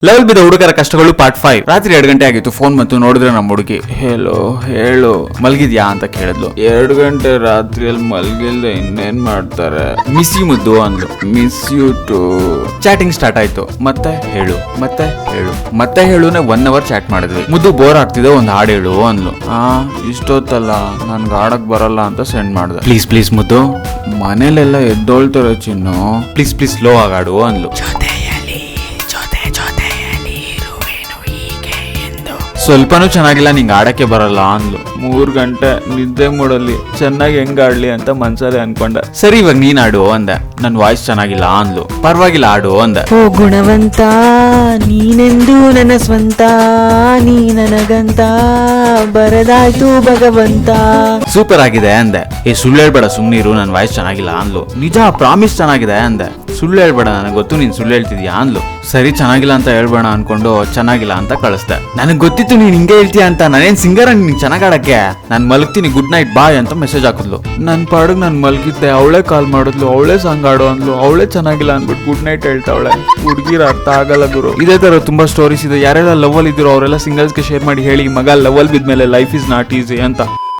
Level ಬಿದ್ದ ಹುಡುಗರ ಕಷ್ಟಗಳು ಪಾರ್ಟ್ 5. ರಾತ್ರಿ 2 ಗಂಟೆ ಆಗಿತ್ತು. ಫೋನ್ ಬಂತು. ನೋಡಿದ್ರೆ ನಮ್ಮ ಹುಡುಗಿ ಹೇಳು ಮಲ್ಗಿದ್ಯಾ ಅಂತ ಕೇಳಿದ್ಲು. 2 ಗಂಟೆ ರಾತ್ರಿಯಲ್ಲಿ ಮಲ್ಗಿಲ್ದೆ ಇನ್ನೇನ್ ಮಾಡ್ತಾರೆ? ಮಿಸ್ ಯು ಮುದ್ದು ಅಂದ್ಲು. Miss you too. Chatting start ಆಯ್ತು. ಮತ್ತೆ ಹೇಳು 1 ಅವರ್ ಚಾಟ್ ಮಾಡಿದ್ವಿ. ಮುದ್ದು ಬೋರ್ ಆಗ್ತಿದೆ, ಒಂದ್ ಹಾಡು ಹೇಳು ಅಂದ್ಲು. ಇಷ್ಟೊತ್ತಲ್ಲ, ನನ್ಗೆ ಆಡಕ್ ಬರಲ್ಲ ಅಂತ ಸೆಂಡ್ ಮಾಡ್ದೆ. ಪ್ಲೀಸ್ ಮುದ್ದು, ಮನೇಲೆಲ್ಲ ಎದ್ದೋಳ್ತಾರೆ ಚಿನ್ನು, ಪ್ಲೀಸ್ ಲೋ ಆಗಾಡು ಅಂದ್ಲು. ಸ್ವಲ್ಪನೂ ಚೆನ್ನಾಗಿಲ್ಲ, ನಿಂಗೆ ಆಡಕ್ಕೆ ಬರಲ್ಲ ಅಂದ್ಲು. 3 ಗಂಟೆ ನಿದ್ದೆ ಮೂಡಲ್ಲಿ ಚೆನ್ನಾಗಿ ಹೆಂಗ್ ಆಡ್ಲಿ ಅಂತ ಮನ್ಸಲ್ಲಿ ಅನ್ಕೊಂಡೆ. ಸರಿ ಇವಾಗ ನೀನ್ ಆಡು ಅಂದೆ. ನನ್ ವಾಯ್ಸ್ ಚೆನ್ನಾಗಿಲ್ಲ ಅಂದ್ಲು. ಪರವಾಗಿಲ್ಲ ಆಡು ಅಂದೆ. ಓ ಗುಣವಂತ ನೀನೆಂದು ನನ್ನ ಸ್ವಂತ, ನೀ ನನಗಂತ ಬರದಾಯ್ತು ಭಗವಂತ. ಸೂಪರ್ ಆಗಿದೆ ಅಂದೆ. ಸುಳ್ಳು ಹೇಳ್ಬೇಡ, ಸುಮ್ನಿರು, ನನ್ ವಾಯ್ಸ್ ಚೆನ್ನಾಗಿಲ್ಲ ಅಂದ್ಲು. ನಿಜ, ಪ್ರಾಮಿಸ್ ಚೆನ್ನಾಗಿದೆ ಅಂದೆ. ಸುಳ್ಳು ಹೇಳ್ಬೇಡ, ನನಗೆ ಗೊತ್ತು ನೀನ್ ಸುಳ್ಳು ಹೇಳ್ತಿದ್ಯಾ ಅಂದ್ಲು. ಸರಿ ಚೆನ್ನಾಗಿಲ್ಲ ಅಂತ ಹೇಳ್ಬೇಡ ಅನ್ಕೊಂಡು ಚೆನ್ನಾಗಿಲ್ಲ ಅಂತ ಕಳಿಸ್ದೆ. ನನಗೆ ಗೊತ್ತಿತ್ತು ನೀನ್ ಹಿಂಗೆ ಹೇಳ್ತೀಯ ಅಂತ. ನಾನೇನ್ ಸಿಂಗರ್ ನೀನ್ ಚೆನ್ನಾಗ್ ಆಡಕ್ಕೆ. ನಾನ್ ಮಲಗ್ತೀನಿ, ಗುಡ್ ನೈಟ್ ಬಾಯ್ ಅಂತ ಮೆಸೇಜ್ ಹಾಕಿದ್ಲು. ನನ್ ಪಾಡಿಗೆ ನಾನು ಮಲಗಿದ್ದೆ. ಅವಳೇ ಕಾಲ್ ಮಾಡಿದ್ಲು, ಅವಳೇ ಸಾಂಗ್ ಆಡು ಅಂದ್ಲು. ಅವಳೇ ಚೆನ್ನಾಗಿಲ್ಲ ಅನ್ಬಿಟ್ಟು ಗುಡ್ ನೈಟ್ ಹೇಳ್ತಾವಳೆ. ಹುಡುಗಿರ ಅರ್ಥ ಆಗಲ್ಲ ಗುರು. ಇದೇ ತರ ತುಂಬಾ ಸ್ಟೋರೀಸ್ ಇದೆ. ಯಾರೆಲ್ಲ ಲವ್ ಅಲ್ಲಿ ಇದ್ರು ಅವರೆಲ್ಲ ಸಿಂಗಲ್ಸ್ಗೆ ಶೇರ್ ಮಾಡಿ ಹೇಳಿ, ಮಗ ಲವ್ ಅಲ್ಲಿ ಬಿದ್ಮೇಲೆ ಲೈಫ್ ಇಸ್ ನಾಟ್ ಈಸಿ ಅಂತ.